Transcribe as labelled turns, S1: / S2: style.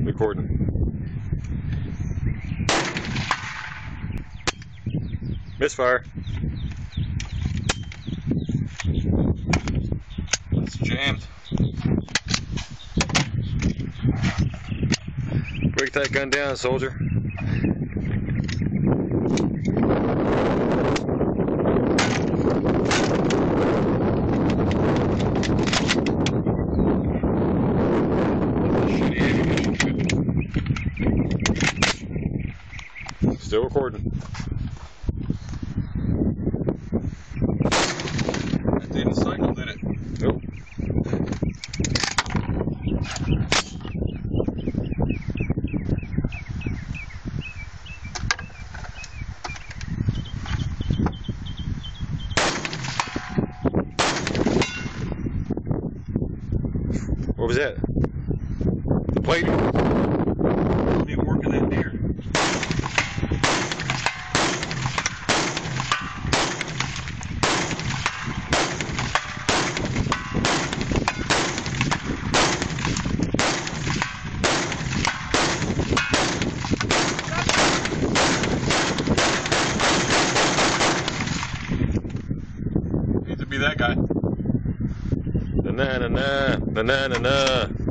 S1: Recording. Misfire. It's jammed. Break that gun down, soldier. Still recording. That didn't cycle, did it? Nope. What was that? The plate? I'll be working that deer. Need to be that guy. Na na na na na na na.